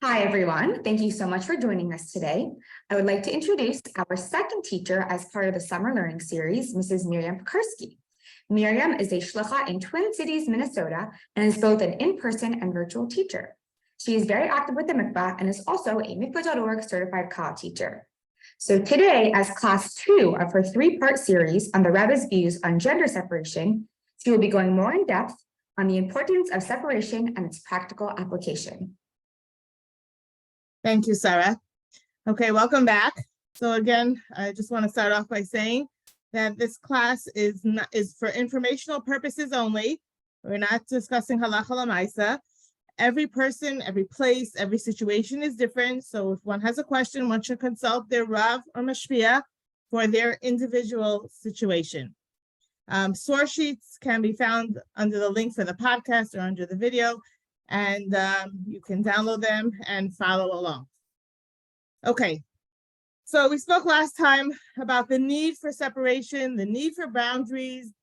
Hi, everyone. Thank you so much for joining us today. I would like to introduce our second teacher as part of the Summer Learning Series, Mrs. Miriam Pekarsky. Miriam is a shlicha in Twin Cities, Minnesota, and is both an in-person and virtual teacher. She is very active with the mikvah and is also a mikvah.org certified Kala teacher. So today, as class 2 of her 3-part series on the Rebbe's views on gender separation, she will be going more in depth on the importance of separation and its practical application. Thank you, Sarah. Okay, welcome back. So again, I just want to start off by saying that this class is for informational purposes only. We're not discussing halacha l'maisa. Every person, every place, every situation is different. So if one has a question, one should consult their Rav or Mashpia for their individual situation. Source sheets can be found under the link for the podcast or under the video, and you can download them and follow along. Okay, so we spoke last time about the need for separation, the need for boundaries,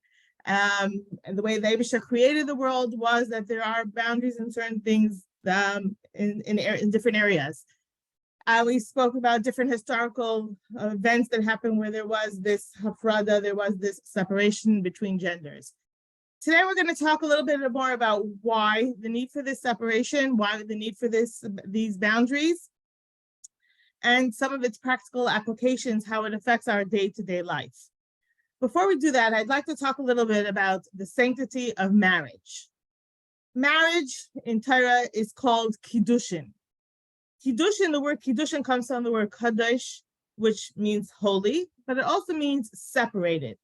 and the way the Eibusha created the world was that there are boundaries in certain things in different areas. We spoke about different historical events that happened where there was this hafrada, there was this separation between genders. Today, we're going to talk a little bit more about why the need for this separation, why the need for these boundaries, and some of its practical applications, how it affects our day-to-day life. Before we do that, I'd like to talk a little bit about the sanctity of marriage. Marriage in Torah is called kiddushin. Kiddushin, the word kiddushin comes from the word kadosh, which means holy, but it also means separated.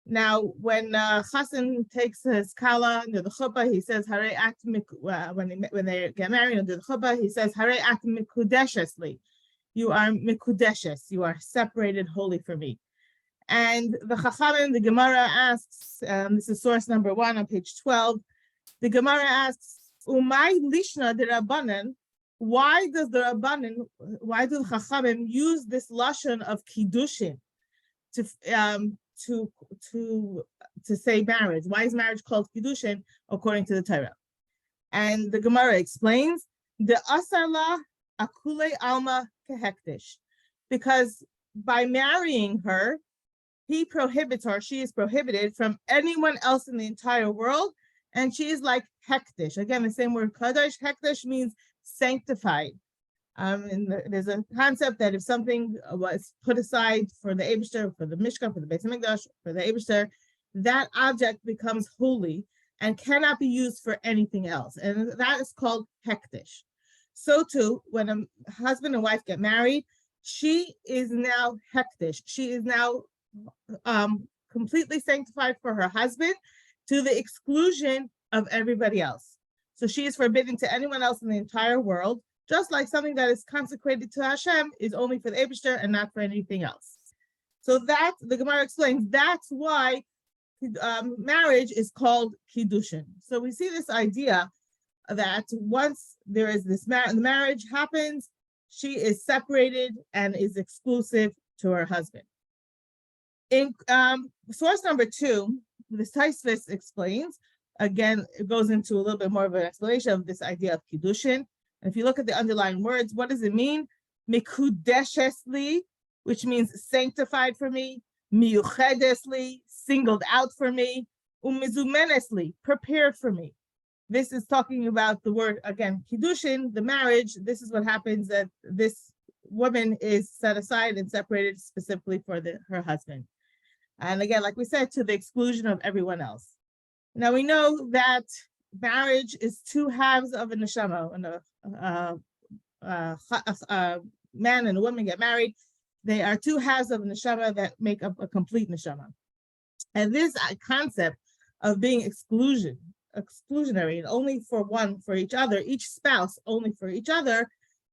Now, when Chassan takes his kala under the chuppah, he says, "Harei at when they get married under the chuppah, he says, "Harei at mikudeshesli." You are mikudeshes. You are separated, holy for me. And the Chachamim, the Gemara asks, this is source number 1 on page 12. The Gemara asks, "Umay lishna de Rabbanan." Why do the Chachamim use this lashon of kiddushin to say marriage? Why is marriage called kiddushin according to the Torah? And the Gemara explains, the asarla akule alma kehektish, because by marrying her, he prohibits her, she is prohibited from anyone else in the entire world, and she is like hektish. Again, the same word kadosh. Hektish means sanctified. And there's a concept that if something was put aside for the Eibusher, for the Mishkan, for the Beit HaMikdash, for the Eibusher, that object becomes holy and cannot be used for anything else. And that is called hektish. So too, when a husband and wife get married, she is now hektish. She is now completely sanctified for her husband to the exclusion of everybody else. So she is forbidden to anyone else in the entire world, just like something that is consecrated to Hashem is only for the Eibusher and not for anything else. So that, the Gemara explains, that's why marriage is called kiddushin. So we see this idea that once there is this the marriage happens, she is separated and is exclusive to her husband. In source number 2, the Taisvis explains, again, it goes into a little bit more of an explanation of this idea of kiddushin. And if you look at the underlying words, what does it mean? Mikudeshesli, which means sanctified for me, miyuchedesli, singled out for me, umizumenesli, prepared for me. This is talking about the word, again, kiddushin, the marriage. This is what happens, that this woman is set aside and separated specifically for her husband. And again, like we said, to the exclusion of everyone else. Now we know that marriage is 2 halves of a neshama. When a man and a woman get married, they are 2 halves of a neshama that make up a complete neshama. And this concept of being exclusionary and only for one for each other, each spouse only for each other,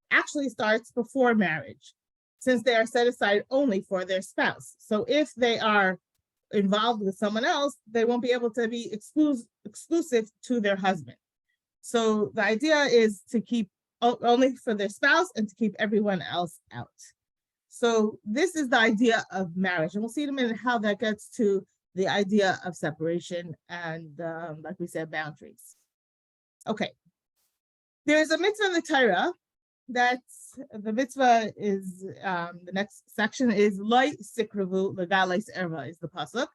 actually starts before marriage, since they are set aside only for their spouse. So if they are involved with someone else, they won't be able to be exclusive to their husband. So the idea is to keep only for their spouse and to keep everyone else out. So this is the idea of marriage. And we'll see in a minute how that gets to the idea of separation and, like we said, boundaries. Okay. There is a mitzvah in the Torah that's the mitzvah is the next section is Loi Sikravu Legalais Erva is the pasuk.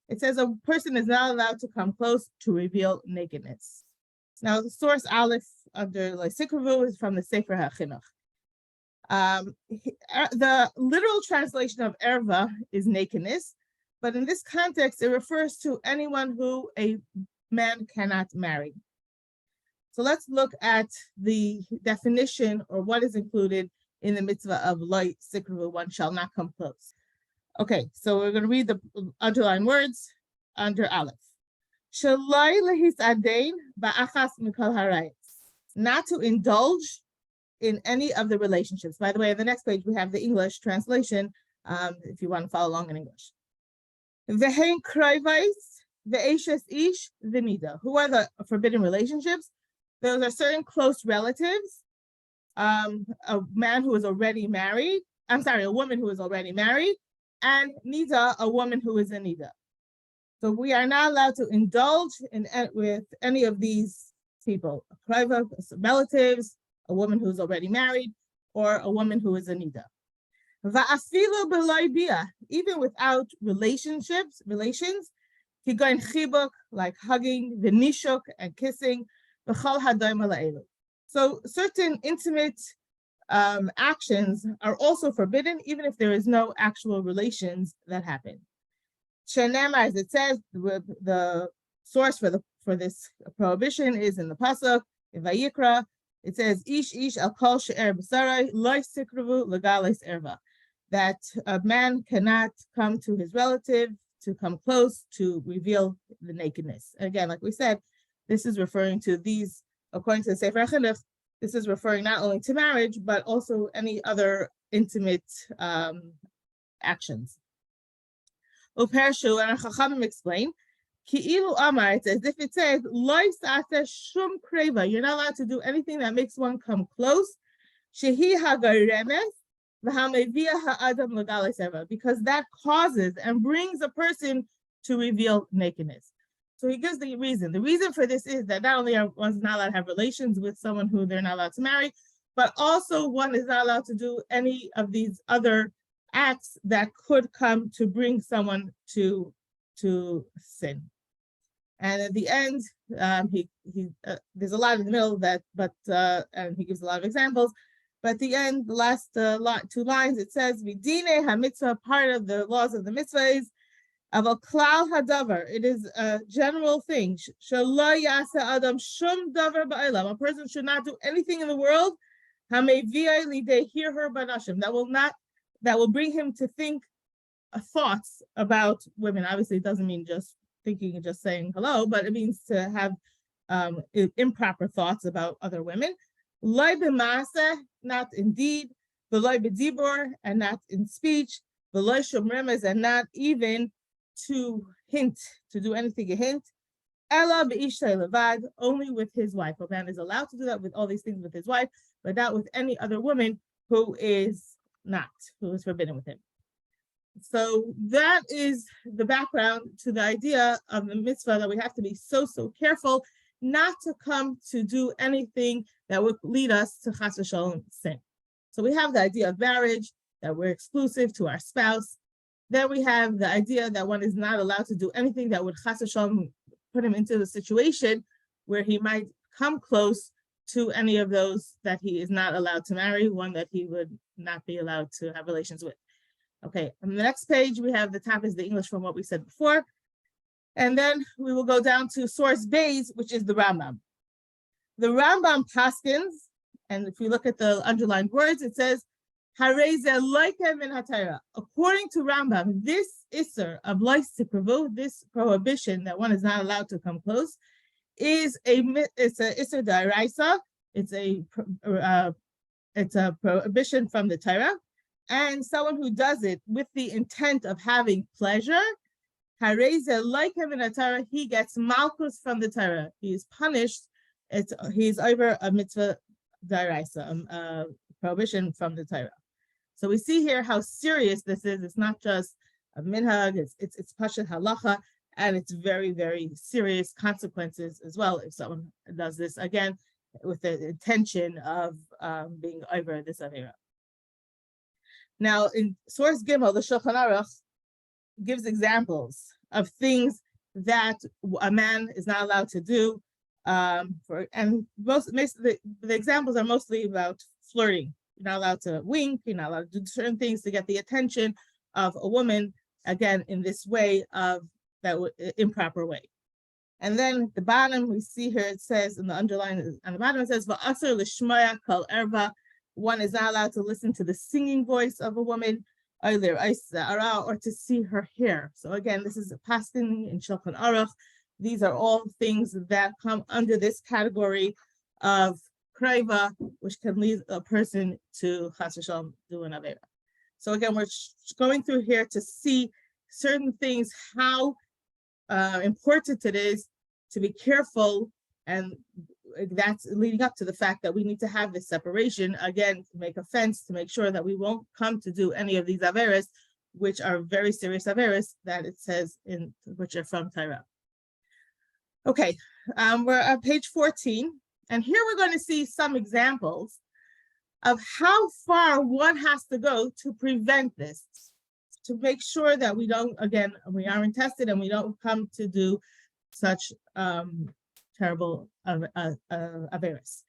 It says a person is not allowed to come close to reveal nakedness. Now the source Aleph under Loi Sikravu is from the Sefer HaChinuch. The literal translation of erva is nakedness, but in this context, it refers to anyone who a man cannot marry. So let's look at the definition or what is included in the mitzvah of Lo Sikravu, one shall not come close. Okay, so we're going to read the underlined words under Aleph. Shalai lehisadein ba'achas mikol harayis, not to indulge in any of the relationships. By the way, on the next page, we have the English translation, if you want to follow along in English. Vehein krayvais, ve'eshes ish, v'nida. Who are the forbidden relationships? Those are certain close relatives, a man who is already married, a woman who is already married, and nida, a woman who is a nida. So we are not allowed to indulge with any of these people, relatives, a woman who's already married, or a woman who is a nida. Va'afilu b'lo bia, even without relations, kigoin chibuk, like hugging, v'nishuk, and kissing, v'chol hadoim la'elu. So certain intimate actions are also forbidden, even if there is no actual relations that happen. Shenema, as it says, the source for this prohibition is in the pasuk in Vayikra. It says, "Ish al kol she'er b'sarai lo sikravu legales erva," that a man cannot come to his relative to come close to reveal the nakedness. Again, like we said, this is referring to these, according to the Sefer HaChinuch, this is referring not only to marriage but also any other intimate actions. Upershu and Chachamim explain, Ki'ilu Amar, it's as if it says, Lo sa'aseh shum kreva, you're not allowed to do anything that makes one come close, Shehi hagaremes, v'hamevia ha'adam legales erva, because that causes and brings a person to reveal nakedness. So he gives the reason. The reason for this is that not only are one's not allowed to have relations with someone who they're not allowed to marry, but also one is not allowed to do any of these other acts that could come to bring someone to sin. And at the end, there's a lot in the middle that, and he gives a lot of examples. But at the end, the last 2 lines, it says, "Vidine ha-mitzvah," part of the laws of the mitzvah is aval klal hadavar. It is a general thing. Shelo yasa adam shum davar ba'olam. A person should not do anything in the world hamevia lidei hirher banashim, that will bring him to think thoughts about women. Obviously, it doesn't mean just thinking and just saying hello, but it means to have improper thoughts about other women. Loi b'maaseh, not in deed, v'loi b'dibur, and not in speech, v'loi shum remez, and not even to hint, to do anything a hint. Ela b'ishtay levad, only with his wife. A man is allowed to do that with all these things with his wife, but not with any other woman who is forbidden with him. So that is the background to the idea of the mitzvah, that we have to be so careful not to come to do anything that would lead us to chas v'shalom sin. So we have the idea of marriage, that we're exclusive to our spouse. Then we have the idea that one is not allowed to do anything that would chas v'shalom put him into the situation where he might come close to any of those that he is not allowed to marry, one that he would not be allowed to have relations with. Okay, on the next page, we have the top is the English from what we said before. And then we will go down to source Beis, which is the Rambam. The Rambam paskins, and if you look at the underlined words, it says, according to Rambam, this isser of lo sikravu, this prohibition that one is not allowed to come close, it's a isser d'oraisa. It's a prohibition from the Torah, and someone who does it with the intent of having pleasure, he gets malchus from the Torah. He is punished. He's over a mitzvah d'oraisa, a prohibition from the Torah. So we see here how serious this is. It's not just a minhag, it's pashat halacha, and it's very, very serious consequences as well if someone does this. Again, with the intention of being over this avera. Now, in source Gimel, the Shulchan Aruch gives examples of things that a man is not allowed to do. The examples are mostly about flirting. You're not allowed to wink. You're not allowed to do certain things to get the attention of a woman. Again, in this way of that improper way. And then at the bottom, we see here it says in the underline on the bottom it says va'asar lishmaya kol erva. One is not allowed to listen to the singing voice of a woman, either or to see her hair. So again, this is a paskin in Shulchan Aruch. These are all things that come under this category of kraiva, which can lead a person to chas v'shalom do an avera. So again, we're going through here to see certain things, how important it is to be careful, and that's leading up to the fact that we need to have this separation, again, to make a fence, to make sure that we won't come to do any of these averas, which are very serious averas that it says in, which are from Torah. Okay, we're at page 14, and here we're going to see some examples of how far one has to go to prevent this, to make sure that we don't, again, we aren't tested and we don't come to do such terrible averas.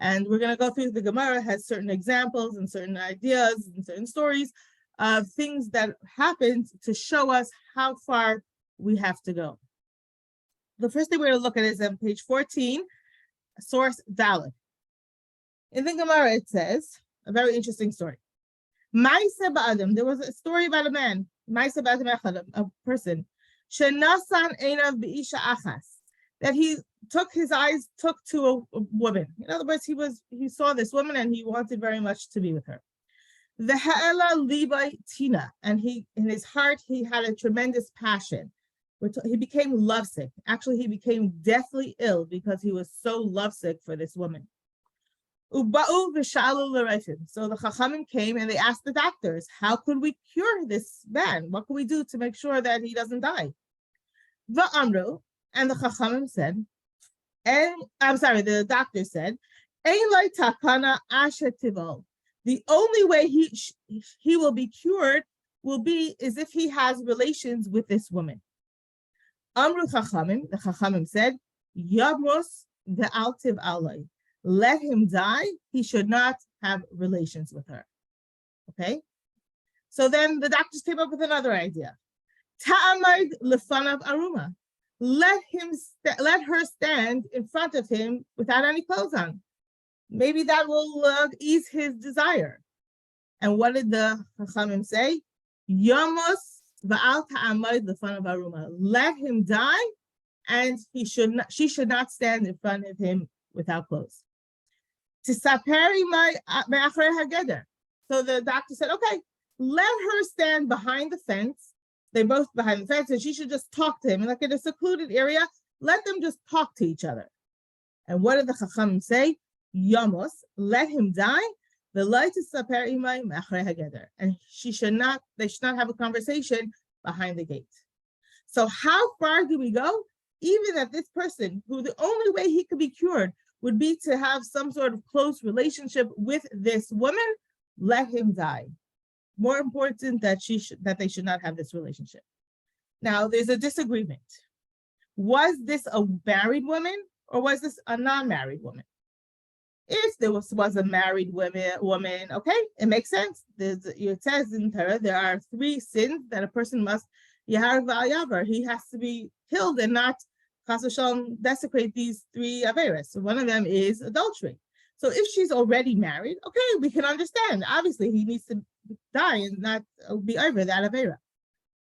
And we're going to go through the Gemara, has certain examples and certain ideas and certain stories of things that happened to show us how far we have to go. The first thing we're going to look at is on page 14, source Dalet. In the Gemara, it says, a very interesting story. Ma'aseh ba'adam, there was a story about a man, Ma'aseh ba'adam echad, a person, shenasan einav be'isha achas, that he took his eyes to a woman. In other words, he saw this woman and he wanted very much to be with her. The ha'ela libai tina, and he, in his heart, he had a tremendous passion. He became lovesick. Actually, he became deathly ill because he was so lovesick for this woman. So the Chachamim came and they asked the doctors, how could we cure this man? What can we do to make sure that he doesn't die? Va'amru, and the Chachamim said, the doctor said, the only way he will be cured is if he has relations with this woman. Amru Chachamim, the Chachamim said, Yabros ve'altiv alay. Let him die, he should not have relations with her. Okay? So then the doctors came up with another idea. Ta'amad lefanav aruma. Let her stand in front of him without any clothes on. Maybe that will ease his desire. And what did the Chachamim say? Yamos va'al ta'amad lefanav aruma. Let him die, and she should not stand in front of him without clothes. So the doctor said, okay, let her stand behind the fence. They're both behind the fence, and she should just talk to him. Like in a secluded area, let them just talk to each other. And what did the Chachamim say? Yamos, let him die. The light is saper imay ma'achrei hageder, and they should not have a conversation behind the gate. So how far do we go? Even that this person, who the only way he could be cured would be to have some sort of close relationship with this woman, let him die. More important that they should not have this relationship. Now, there's a disagreement. Was this a married woman or was this a non-married woman? If there was a married woman, okay, it makes sense. It says in Torah there are 3 sins that a person must yahar v'al. He has to be killed and not chas v'shalom desecrate these 3 averas. So one of them is adultery. So if she's already married, okay, we can understand. Obviously, he needs to die and not be over that avera.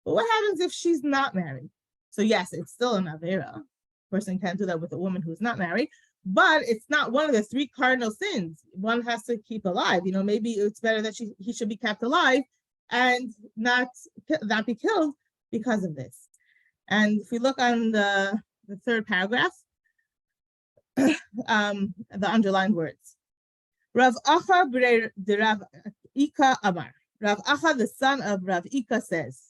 But what happens if she's not married? So yes, it's still an avera. A person can't do that with a woman who's not married, but it's not one of the 3 cardinal sins. One has to keep alive. Maybe it's better that he should be kept alive and not be killed because of this. And if we look on the 3rd paragraph, the underlined words. Rav Acha de Rav Ika Amar. Rav Acha, the son of Rav Ika, says,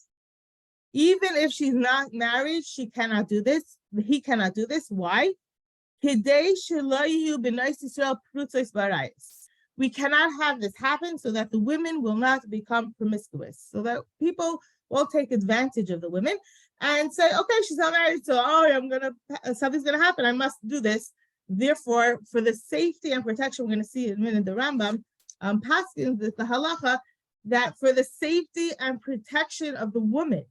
even if she's not married, she cannot do this. He cannot do this. Why? Kidei shelo yihu b'nais Yisrael prutzos barayis. We cannot have this happen so that the women will not become promiscuous, so that people will take advantage of the women and say, okay, she's not married, so something's gonna happen, I must do this. Therefore, for the safety and protection, we're gonna see in a minute the Rambam passing the halacha that for the safety and protection of the woman,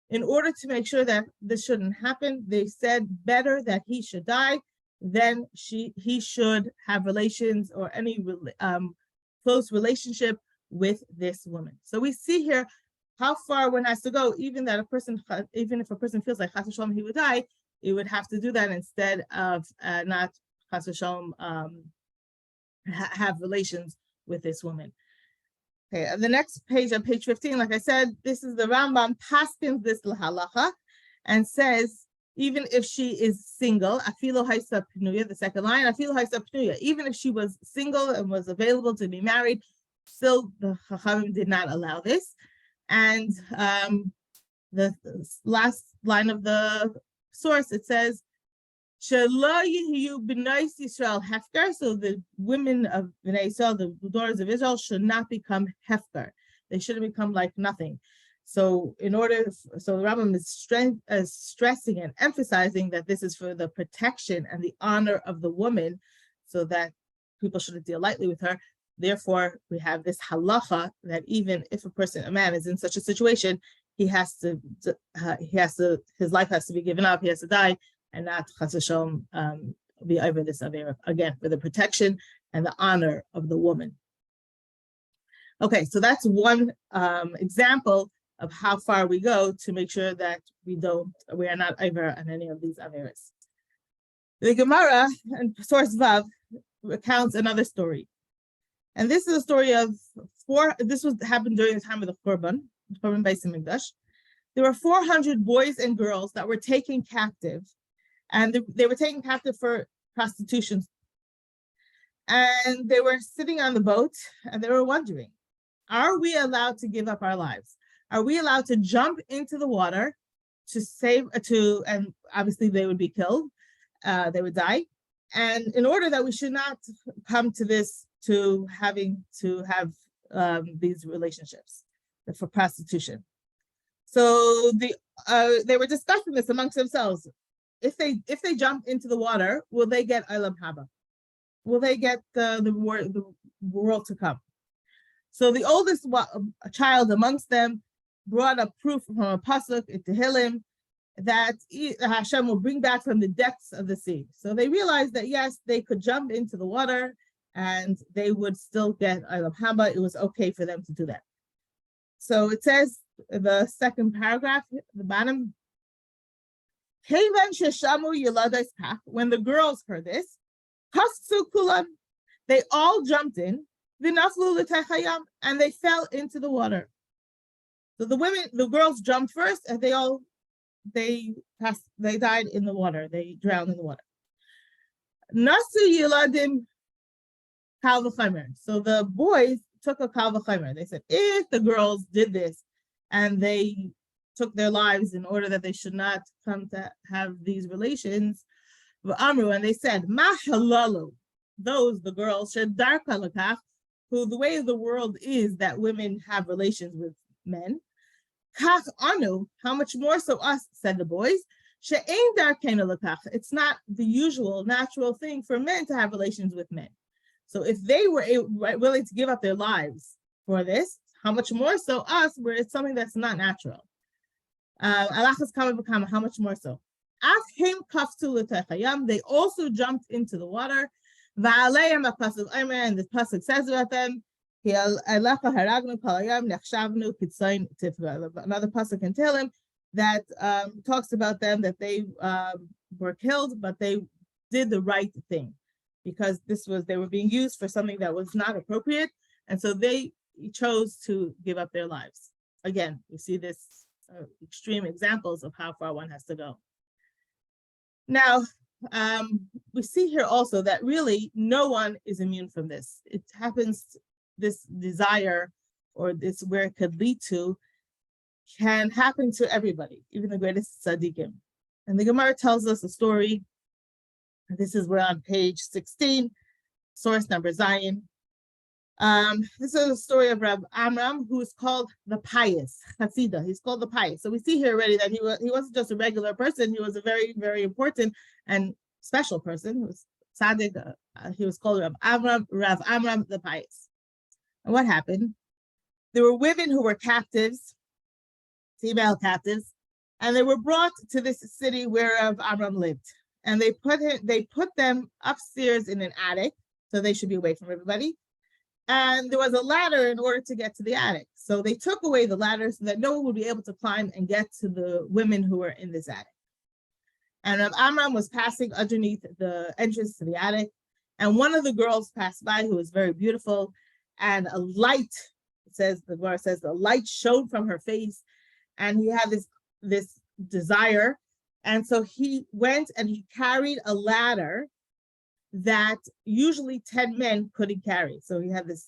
in order to make sure that this shouldn't happen, they said better that he should die then he should have relations or any close relationship with this woman. So we see here how far one has to go, even if a person feels like Chas v'Shalom he would die, he would have to do that instead of not Chas v'Shalom have relations with this woman. Okay, on the next page, on page 15, like I said, this is the Rambam paskins this halacha and says, even if she is single, afilo haisa pnuya, the second line, afilo haisa pnuya, even if she was single and was available to be married, still the Chachamim did not allow this. And the last line of the source, it says, Shelo yihiyu b'nais Yisrael hefker, so the women of Bnei Yisrael, the daughters of Israel, should not become hefker. They shouldn't become like nothing. So the Rambam is stressing and emphasizing that this is for the protection and the honor of the woman, so that people shouldn't deal lightly with her. Therefore, we have this halacha that even if a man is in such a situation, his life has to be given up, he has to die, and not Chas v'Shalom be over this avera, again, for the protection and the honor of the woman. Okay, so that's one example of how far we go to make sure that we are not over on any of these averas. The Gemara and source Vav recounts another story. And this is a story of happened during the time of the Korban Beis Hamikdash. There were 400 boys and girls that were taken captive, and they were taken captive for prostitution. And they were sitting on the boat, and they were wondering, are we allowed to give up our lives? Are we allowed to jump into the water and obviously they would be killed, they would die. And in order that we should not come to this, to having to have these relationships for prostitution. So they were discussing this amongst themselves. If they jump into the water, will they get Olam Haba? Will they get the world to come? So the oldest child amongst them brought a proof from a pasuk in Tehillim that Hashem will bring back from the depths of the sea. So they realized that yes, they could jump into the water and they would still get Olam Haba. It was okay for them to do that. So it says in the second paragraph, the bottom, when the girls heard this, they all jumped in, and they fell into the water. So the girls jumped first, and they died in the water. They drowned in the water. Nasu yiladim kal v'chomer. So the boys took a kal v'chomer. They said, if the girls did this and they took their lives in order that they should not come to have these relations, and they said, ma halalu, the girls, shedarka lakach, who the way of the world is that women have relations with men. Kach anu, how much more so us, said the boys. She'ein darkenu lakach. It's not the usual natural thing for men to have relations with men. So if they were willing to give up their lives for this, how much more so us, where it's something that's not natural. Alachas kama v'kama, how much more so? Afhim kaftu l'techayam. They also jumped into the water. Va'aleim ha'pasuk omer, and the pasuk says about them, another pasuk can tell him that talks about them that they were killed, but they did the right thing because they were being used for something that was not appropriate, and so they chose to give up their lives. Again, we see this extreme examples of how far one has to go. Now, we see here also that really no one is immune from this. It happens. This desire or this where it could lead to can happen to everybody, even the greatest tzaddikim. And the Gemara tells us a story This is, we're on page 16, source number Zion. This is a story of Rab Amram, who is called the Pious, Hasidah. He's called the Pious. So we see here already that he wasn't just a regular person. He was a very, very important and special person. He was tzaddik. He was called Rav Amram the Pious. And what happened? There were women who were captives, female captives, and they were brought to this city where Rav Amram lived. And they put them upstairs in an attic, so they should be away from everybody. And there was a ladder in order to get to the attic. So they took away the ladder so that no one would be able to climb and get to the women who were in this attic. And Rav Amram was passing underneath the entrance to the attic, and one of the girls passed by who was very beautiful, and a light, the Gemara says, the light shone from her face, and he had this desire. And so he went and he carried a ladder that usually 10 men couldn't carry. So he had this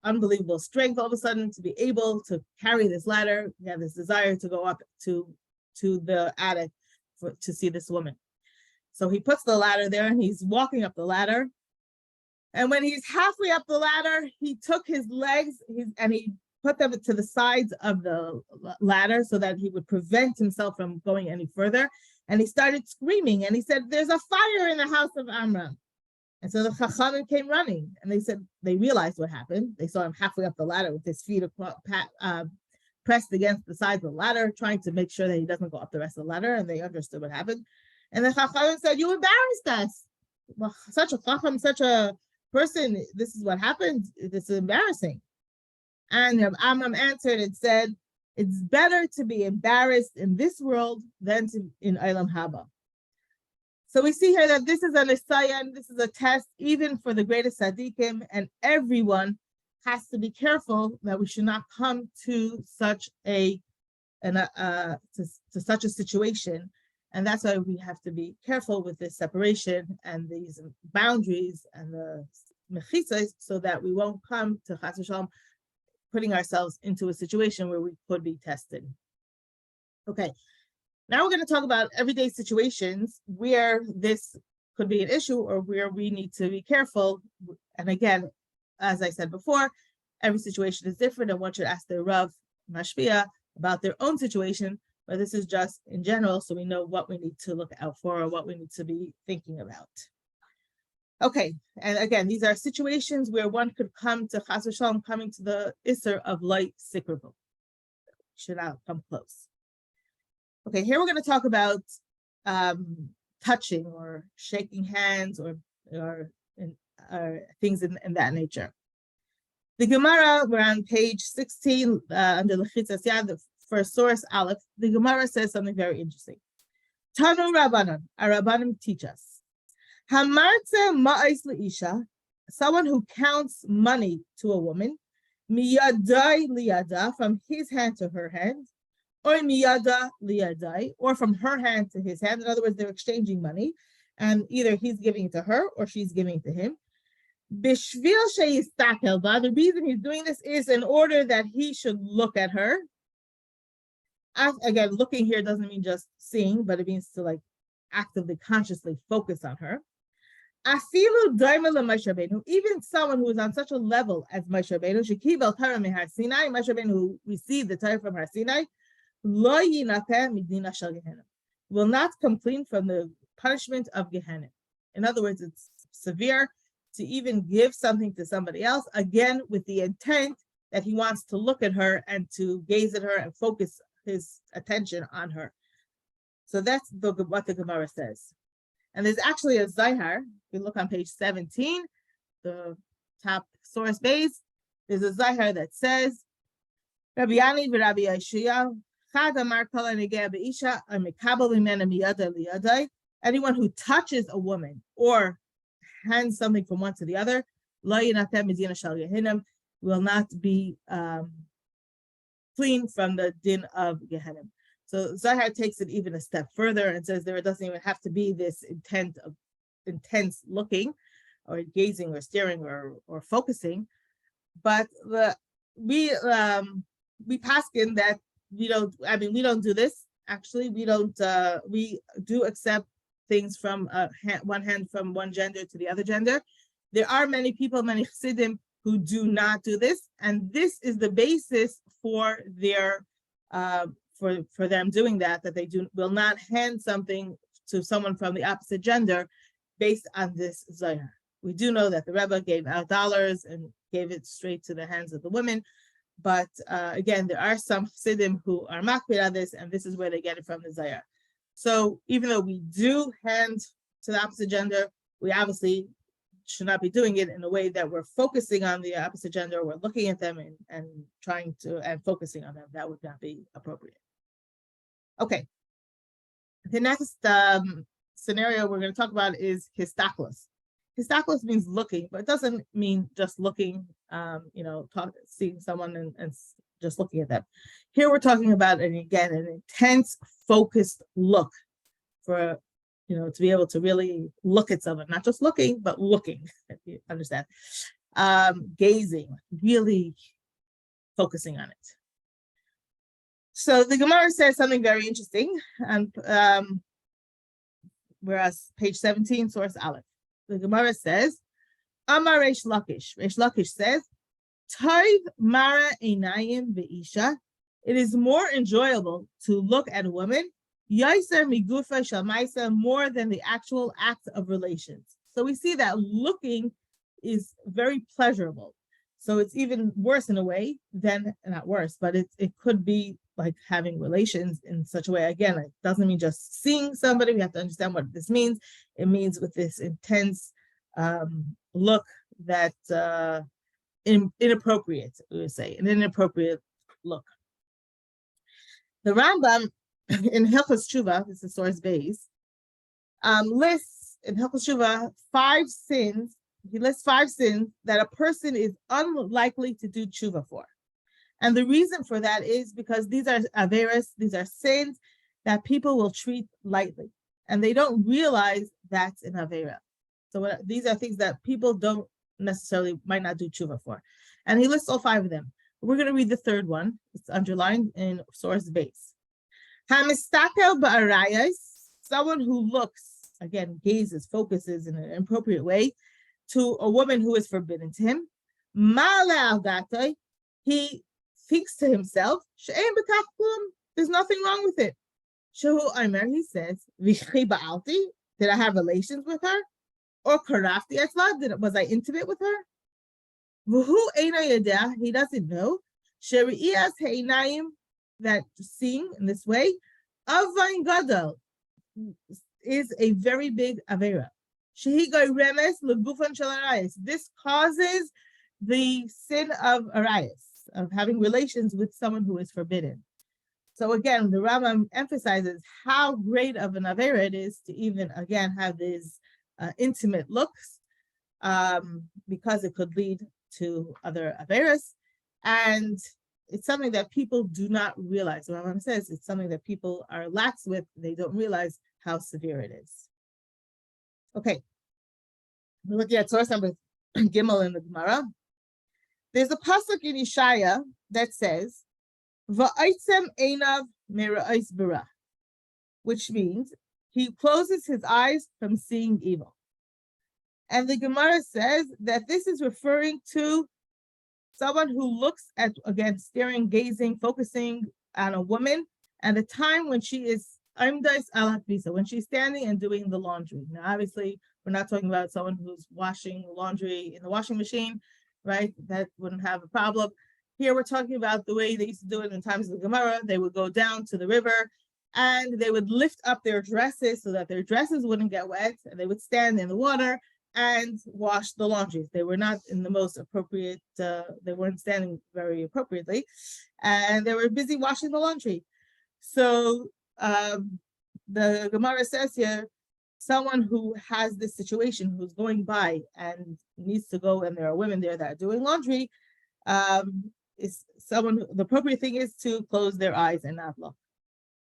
unbelievable strength all of a sudden to be able to carry this ladder. He had this desire to go up to the attic to see this woman. So he puts the ladder there and he's walking up the ladder. And when he's halfway up the ladder, he took his legs and he put them to the sides of the ladder so that he would prevent himself from going any further. And he started screaming and he said, "There's a fire in the house of Amram." And so the Chachamim came running and they realized what happened. They saw him halfway up the ladder with his feet pressed against the sides of the ladder, trying to make sure that he doesn't go up the rest of the ladder. And they understood what happened. And the Chachamim said, "You embarrassed us. Well, such a Chacham, such a person, this is what happened. This is embarrassing." And Amram answered and said, "It's better to be embarrassed in this world than in Olam Haba." So we see here that this is an Isayan, this is a test even for the greatest tzaddikim, and everyone has to be careful that we should not come to such a such a situation. And that's why we have to be careful with this separation and these boundaries and the mechisas, so that we won't come to Chas v'Shalom putting ourselves into a situation where we could be tested. Okay, now we're going to talk about everyday situations where this could be an issue or where we need to be careful. And again, as I said before, every situation is different and one should ask their Rav Mashpia about their own situation, but this is just in general so we know what we need to look out for or what we need to be thinking about. Okay, and again, these are situations where one could come to Chas v'Shalom, coming to the Isser of light sikrable. Should not come close. Okay, here we're going to talk about touching or shaking hands or things in that nature. The Gemara, we're on page 16 under Lechitzas Yad, the first source, Aleph. The Gemara says something very interesting. Tanu Rabbanan, our Rabbanim teach us. Hamartze ma'is leisha, someone who counts money to a woman, miyadai liyada, from his hand to her hand, or miyada liyadai, or from her hand to his hand. In other words, they're exchanging money, and either he's giving it to her or she's giving it to him. Bishvil sheyistakel ba, the reason he's doing this is in order that he should look at her. Again, looking here doesn't mean just seeing, but it means to actively, consciously focus on her. Afilu daima leMoshe Rabbeinu, even someone who is on such a level as Moshe Rabbeinu, shekibel Torah mehar Sinai, Moshe Rabbeinu who received the Torah from Har Sinai, lo yinateh midina shel Gehenna, will not come clean from the punishment of Gehenna. In other words, it's severe to even give something to somebody else, again with the intent that he wants to look at her and to gaze at her and focus his attention on her. So that's what the Gemara says. And there's actually a Zayhar. If you look on page 17, the top source base, there's a Zayhar that says, Rabbi Yani v'Rabbi Yeshua, Chad amar kol hanegeh b'isha mikabel mimena miyada liyadai. Anyone who touches a woman or hands something from one to the other, lo yinateh midina shel Gehenna, will not be clean from the din of Gehenna. So Zahar takes it even a step further and says there doesn't even have to be this intent of intense looking or gazing or staring or focusing, but we paskin that we don't do this. Actually, we do accept things from one hand from one gender to the other gender. There are many people, many chassidim, who do not do this, and this is the basis for their for them doing that they will not hand something to someone from the opposite gender based on this zayar. We do know that the Rebbe gave out dollars and gave it straight to the hands of the women, but again, there are some chassidim who are makpid on this, and this is where they get it from the zayar. So even though we do hand to the opposite gender, we obviously should not be doing it in a way that we're focusing on the opposite gender, we're looking at them and trying to, and focusing on them. That would not be appropriate. Okay. The next scenario we're going to talk about is histaklos. Histaklos means looking, but it doesn't mean just looking, seeing someone and just looking at them. Here we're talking about, and again, an intense, focused look for, to be able to really look at someone, not just looking, but looking, if you understand. Gazing, really focusing on it. So the Gemara says something very interesting, and whereas page 17, source Aleph. The Gemara says, Amar Reish Lakish. Reish Lakish says, Taiv Mara Einayim Ve'isha. It is more enjoyable to look at a woman, Yaiser Migufa Shamaisa, more than the actual act of relations. So we see that looking is very pleasurable. So it's even worse in a way than, not worse, but it could be like having relations in such a way. Again, it doesn't mean just seeing somebody. We have to understand what this means. It means with this intense look that inappropriate, we would say, an inappropriate look. The Rambam in Hilchos Tshuva, this is source base, lists in Hilchos Tshuva 5 sins. He lists 5 sins that a person is unlikely to do tshuva for. And the reason for that is because these are averos, these are sins that people will treat lightly, and they don't realize that's an avera. So these are things that people don't necessarily, might not do tshuva for. And he lists all 5 of them. We're going to read the 3rd one. It's underlined in source base. Hamistakel ba'arayas, someone who looks, again, gazes, focuses in an appropriate way to a woman who is forbidden to him. Ma'ala al-gatay, he thinks to himself, she'ein b'kach klum, there's nothing wrong with it. Shehu Omer, he says, v'shchi ba'alti, did I have relations with her? Or karafti etzla, was I intimate with her? V'hu eina yedeh, he doesn't know. She'ri'iyas he'inayim, that seeing in this way, avayin gadol, is a very big avera. Shehigoy remes legufan shel arayis. This causes the sin of arayis, of having relations with someone who is forbidden. So again, the Rambam emphasizes how great of an avera it is to even, again, have these intimate looks, because it could lead to other averas. And it's something that people do not realize. The Rambam says it's something that people are lax with. They don't realize how severe it is. Okay, we're looking at source number Gimel in the Gemara. There's a pasuk in Yeshaya that says, "Va'aitzem einav mera'is bara," which means he closes his eyes from seeing evil. And the Gemara says that this is referring to someone who looks at, again, staring, gazing, focusing on a woman at the time when she is Aimdais al Hakvisa, when she's standing and doing the laundry. Now, obviously, we're not talking about someone who's washing laundry in the washing machine, right? That wouldn't have a problem. Here, we're talking about the way they used to do it in times of the Gemara. They would go down to the river and they would lift up their dresses so that their dresses wouldn't get wet, and they would stand in the water and wash the laundry. They were not in the most appropriate, they weren't standing very appropriately, and they were busy washing the laundry. So the Gemara says here, someone who has this situation, who's going by and needs to go, and there are women there that are doing laundry, is someone, the appropriate thing is to close their eyes and not look.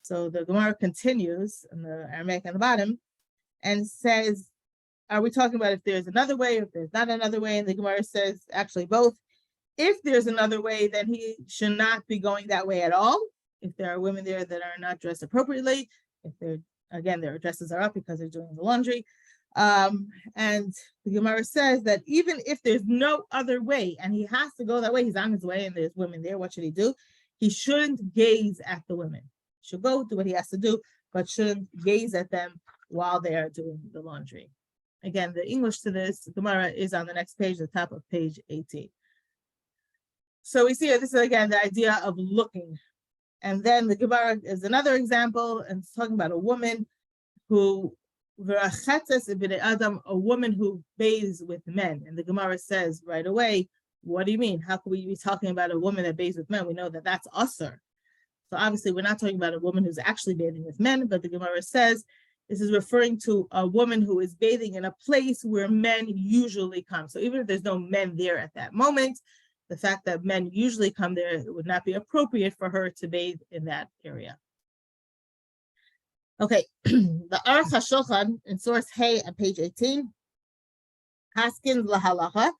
So the Gemara continues in the Aramaic on the bottom and says, are we talking about if there's another way, or if there's not another way? And the Gemara says actually both. If there's another way, then he should not be going that way at all. If there are women there that are not dressed appropriately, if they're again, their dresses are up because they're doing the laundry. And the Gemara says that even if there's no other way and he has to go that way, he's on his way and there's women there, what should he do? He shouldn't gaze at the women. He should go do what he has to do, but shouldn't gaze at them while they are doing the laundry. Again, the English to this Gemara is on the next page, the top of page 18. So we see this is again the idea of looking. And then the Gemara is another example, and it's talking about a woman who, a woman who bathes with men. And the Gemara says right away, what do you mean? How can we be talking about a woman that bathes with men? We know that that's usher. So obviously we're not talking about a woman who's actually bathing with men, but the Gemara says this is referring to a woman who is bathing in a place where men usually come. So even if there's no men there at that moment, the fact that men usually come there, it would not be appropriate for her to bathe in that area. Okay, the Aruch HaShulchan in source Hay at page 18, Haskins lahalacha,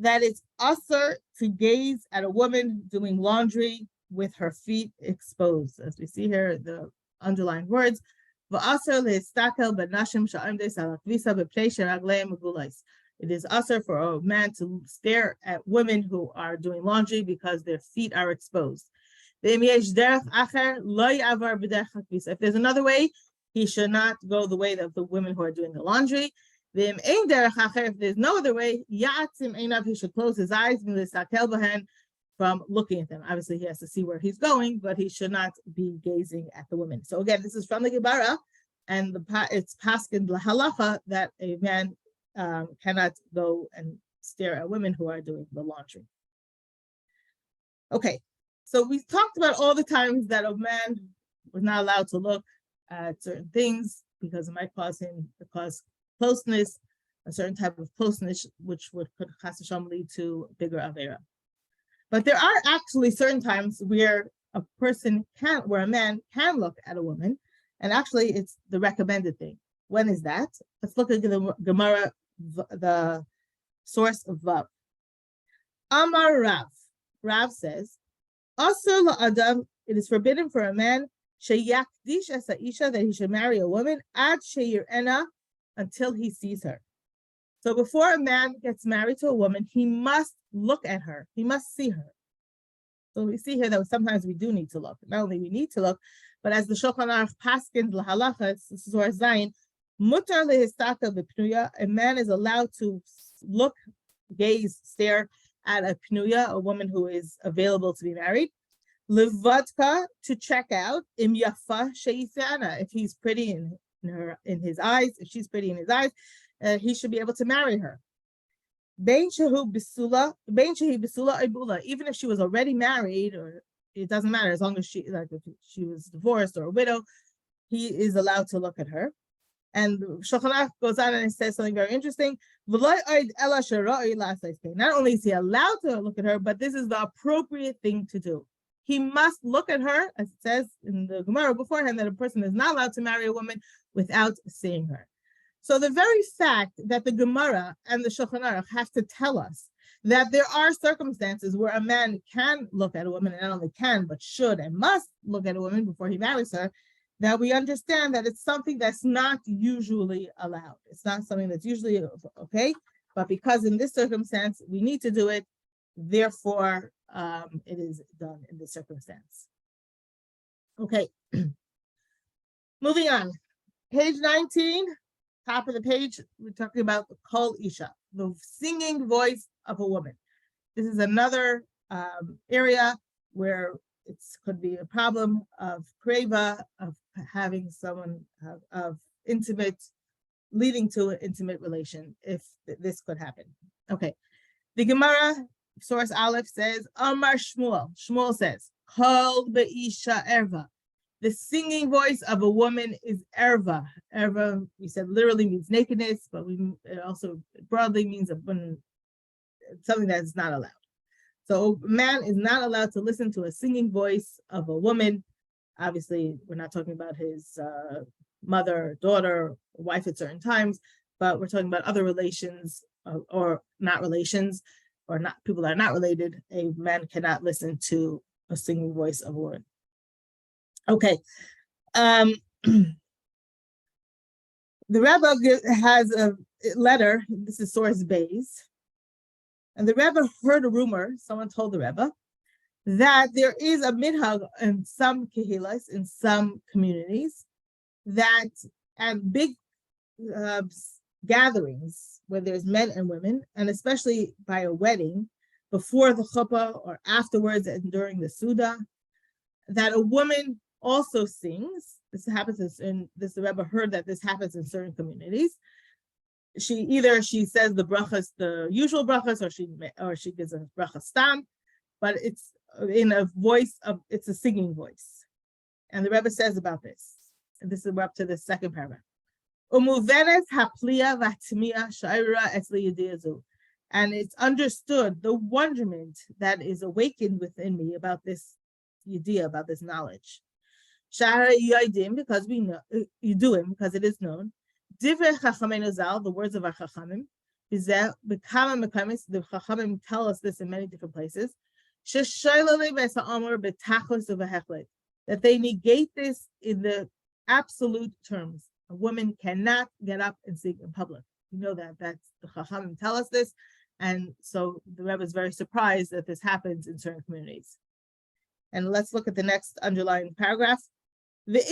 that it's usher to gaze at a woman doing laundry with her feet exposed. As we see here, the underlined words, it is usher for a man to stare at women who are doing laundry because their feet are exposed. If there's another way, he should not go the way of the women who are doing the laundry. If there's no other way, he should close his eyes from looking at them. Obviously, he has to see where he's going, but he should not be gazing at the women. So again, this is from the Gemara, and it's paskin lahalacha that a man cannot go and stare at women who are doing the laundry. Okay, so we talked about all the times that a man was not allowed to look at certain things because it might cause closeness, a certain type of closeness, which could chas v'shalom lead to bigger avera. But there are actually certain times where a man can look at a woman, and actually it's the recommended thing. When is that? Let's look at the Gemara, the source of Vav. Amar Rav. Rav says, Asur la'adam, it is forbidden for a man sheyakdish es ha'isha, that he should marry a woman ad sheyir'ena, until he sees her. So before a man gets married to a woman, he must look at her. He must see her. So we see here that sometimes we do need to look. Not only we need to look, but as the Shulchan Aruch paskins lahalacha, this is source Zayin, mutar lehistaka b'pnuya, a man is allowed to look, gaze, stare at a pnuya, a woman who is available to be married. Levadka, to check out im yafa sheisana, if he's pretty in his eyes, if she's pretty in his eyes, he should be able to marry her. Bein shehu bisula, bein shehi bisula ibula, even if she was already married, or it doesn't matter, as long as if she was divorced or a widow, he is allowed to look at her. And Shulchan Aruch goes on and it says something very interesting. Not only is he allowed to look at her, but this is the appropriate thing to do. He must look at her, as it says in the Gemara beforehand, that a person is not allowed to marry a woman without seeing her. So the very fact that the Gemara and the Shulchan Aruch have to tell us that there are circumstances where a man can look at a woman, and not only can, but should and must look at a woman before he marries her, that we understand that it's something that's not usually allowed. It's not something that's usually okay, but because in this circumstance, we need to do it, therefore, it is done in this circumstance. Okay, moving on. Page 19, top of the page, we're talking about the Kol Isha, the singing voice of a woman. This is another area where it could be a problem of kreva, of having someone of intimate, leading to an intimate relation, if this could happen. Okay, the Gemara, source Aleph, says, Amar Shmuel. Shmuel says, Kol be'isha erva. The singing voice of a woman is erva. Erva, we said, literally means nakedness, but it also broadly means something that is not allowed. So a man is not allowed to listen to a singing voice of a woman. Obviously, we're not talking about his mother, daughter, wife at certain times, but we're talking about other relations or not relations, or not people that are not related. A man cannot listen to a singing voice of a woman. Okay. The Rebbe has a letter, this is source Bays, and the Rebbe heard a rumor, someone told the Rebbe, that there is a minhag in some kehilas, in some communities, that at big gatherings, where there's men and women, and especially by a wedding, before the chuppah or afterwards and during the Suda, that a woman also sings. This happens in this. The Rebbe heard that this happens in certain communities. She says the brachas, the usual brachas, or she gives a bracha stam, but it's in a voice of, it's a singing voice. And the Rebbe says about this, and this is we're up to the second paragraph. And it's understood the wonderment that is awakened within me about this idea, about this knowledge. Because we know Yuduim, because it is known. The words of our Chachamim is that the Chachamim tell us this in many different places. That they negate this in the absolute terms. A woman cannot get up and sing in public. You know that's the Chachamim tell us this, and so the Rebbe is very surprised that this happens in certain communities. And let's look at the next underlying paragraph. If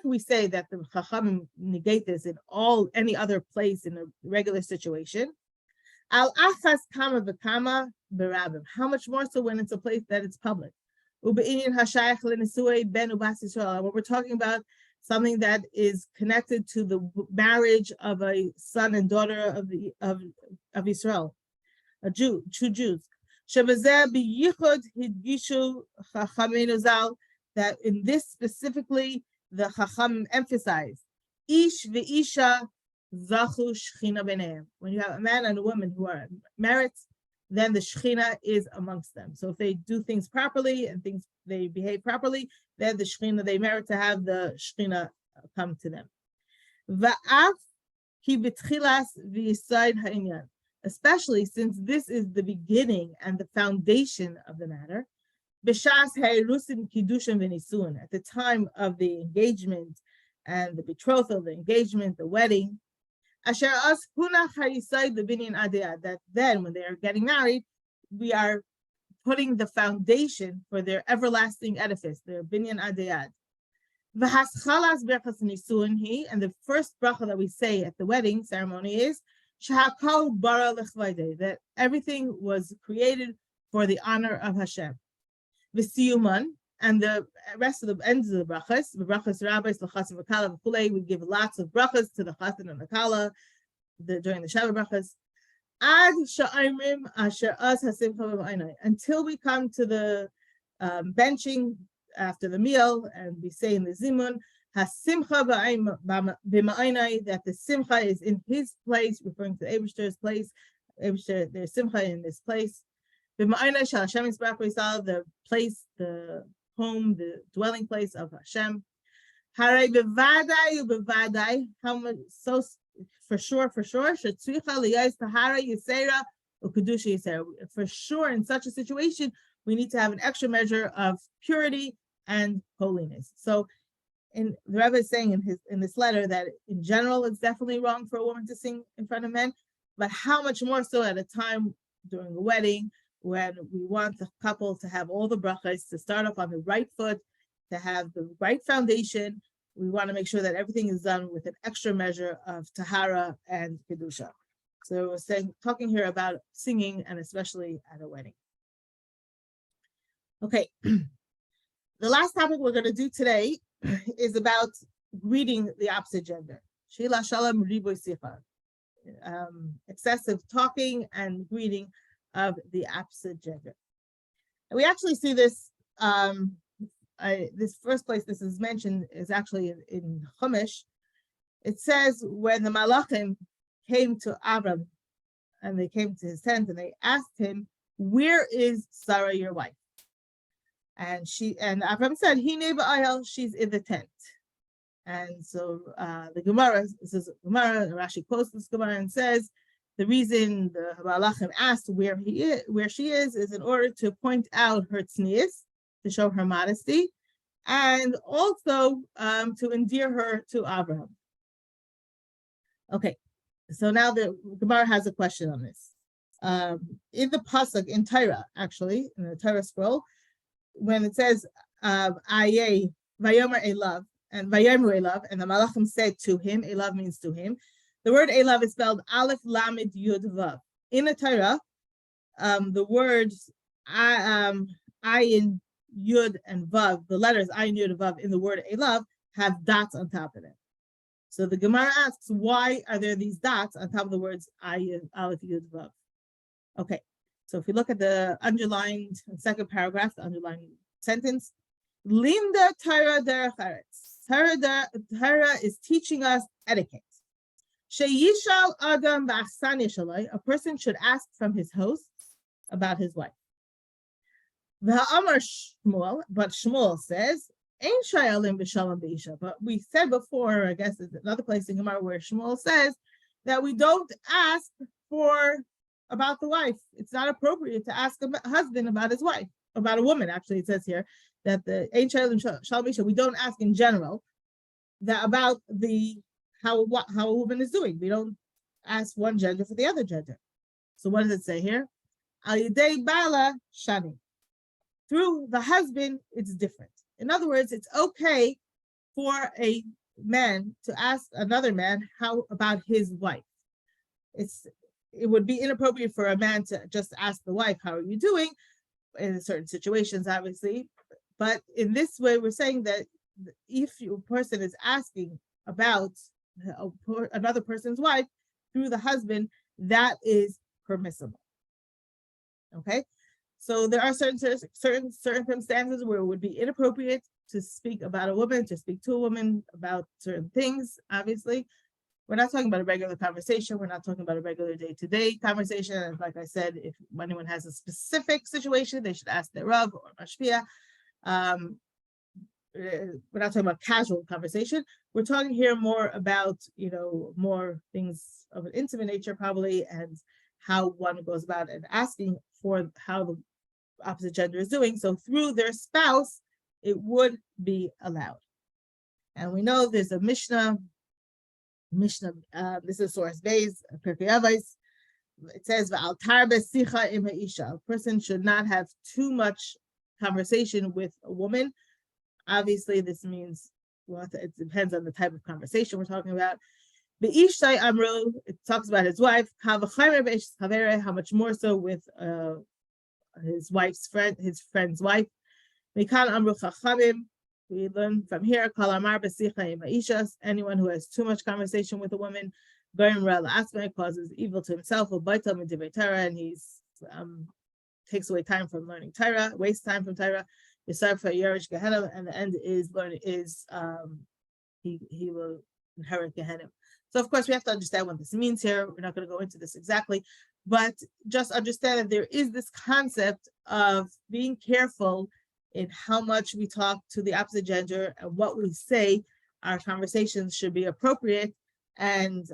we say that the Chachamim negate this in any other place in a regular situation, how much more so when it's a place that it's public? When we're talking about something that is connected to the marriage of a son and daughter of Israel, two Jews. That in this specifically, the Chacham emphasized, Ish ve'isha zachu shechina b'neim. When you have a man and a woman who are married, then the shechina is amongst them. So if they do things properly and they behave properly, then the shechina, they merit to have the shechina come to them. Va'af ki b'tchilas v'yisayid ha'inyan. Especially since this is the beginning and the foundation of the matter. B'shas ha'erusin kiddushin v'nisuin, at the time of the engagement and the betrothal, the engagement, the wedding. Asher as hunach ha'yisayid the binyan adiyad, that then when they are getting married, we are putting the foundation for their everlasting edifice, their binyan adiyad. V'haschalas berachas nisuin hi, and the first bracha that we say at the wedding ceremony is Shahakal bara lechvayde, that everything was created for the honor of Hashem. V'siyuman, and the rest of the ends of the brachas rabbis, l'chas v'kala v'kulei, we give lots of brachas to the chatan and the kala during the Shabbat brachas. Ad sha'imrim asher az hasimcha v'ma'inai, until we come to the benching after the meal, and we say in the zimun, Hasimcha b'ma'inai, that the simcha is in his place, referring to Eibishter's place. Eibishter, there's simcha in this place. B'ma'inai shal Hashem yisbarach v'yisrael, the place, the home, the dwelling place of Hashem. Haray b'vadai, how much, so for sure, shetzricha liyais tahara yisera u'kedusha yisera. For sure, in such a situation, we need to have an extra measure of purity and holiness. So, and the Rebbe is saying in this letter that in general it's definitely wrong for a woman to sing in front of men, but how much more so at a time during a wedding when we want the couple to have all the brachas, to start off on the right foot, to have the right foundation. We want to make sure that everything is done with an extra measure of tahara and kedusha. So we're talking here about singing, and especially at a wedding. Okay, the last topic we're going to do today is about greeting the opposite gender. Shila shalom riboy sicha, excessive talking and greeting of the opposite gender. And we actually see this. This first place this is mentioned is actually in Chumash. It says when the Malachim came to Abram, and they came to his tent, and they asked him, "Where is Sarah, your wife?" And Abram said, "Hine ba'ayal, she's in the tent." And so the Gemara, this is Gemara, Rashi quotes this Gemara and says, the reason the Malachim asked where she is in order to point out her tznius, to show her modesty, and also to endear her to Abraham. Okay, so now the Gemara has a question on this. In the pasuk in Torah, actually, in the Torah scroll, when it says Aye, Vayomer Elav, and Vayomer Elav, and the Malachim said to him, Elav means to him. The word Elav is spelled Aleph Lamed Yud Vav. In the Torah, the words Ayin Yud and Vav, the letters Ayin Yud and Vav in the word Elav have dots on top of it. So the Gemara asks, why are there these dots on top of the words Ayin, Aleph Yud Vav? Okay, so if we look at the underlined second paragraph, the underlined sentence, Linda Torah derech eretz. Torah is teaching us etiquette. Sheyishal adam b'achsani shaloi, a person should ask from his hosts about his wife. V'ha'amar Shmuel, but Shmuel says, Ein shayalim b'shalom b'isha. But we said before, I guess there's another place in Gemara where Shmuel says that we don't ask about the wife. It's not appropriate to ask a husband about his wife, about a woman. Actually, it says here that the Ein shayalim b'shalom b'isha, we don't ask in general that about how a woman is doing. We don't ask one gender for the other gender. So what does it say here? Al yidei bala shani. Through the husband, it's different. In other words, it's okay for a man to ask another man how about his wife. It would be inappropriate for a man to just ask the wife, how are you doing? In certain situations, obviously. But in this way, we're saying that if a person is asking about another person's wife through the husband, that is permissible. Okay, so there are certain circumstances where it would be inappropriate to speak about a woman, to speak to a woman about certain things. Obviously, we're not talking about a regular conversation. We're not talking about a regular day-to-day conversation. And like I said, if anyone has a specific situation, they should ask their Rav or Mashpia. We're not talking about casual conversation. We're talking here more about, more things of an intimate nature probably, and how one goes about and asking for how the opposite gender is doing. So through their spouse, it would be allowed. And we know there's a Mishnah, this is source Beis, Pirkei Avos. It says, "V'al tarbe sicha im ha'isha." A person should not have too much conversation with a woman. Obviously, this means, it depends on the type of conversation we're talking about. Be'ishtay amru, it talks about his wife. How much more so with his wife's friend, his friend's wife. Mikan amru chachamim. We learn from here, kol amar b'sicha im ha'isha. Anyone who has too much conversation with a woman, goyim ra la'atzmei, causes evil to himself. U'baital midivrei Torah, and he's takes away time from learning Torah, wastes time from Torah. Yisar for Yerush Gehenna, and the end is he will inherit Gehenna. So of course we have to understand what this means here. We're not going to go into this exactly, but just understand that there is this concept of being careful in how much we talk to the opposite gender and what we say. Our conversations should be appropriate, and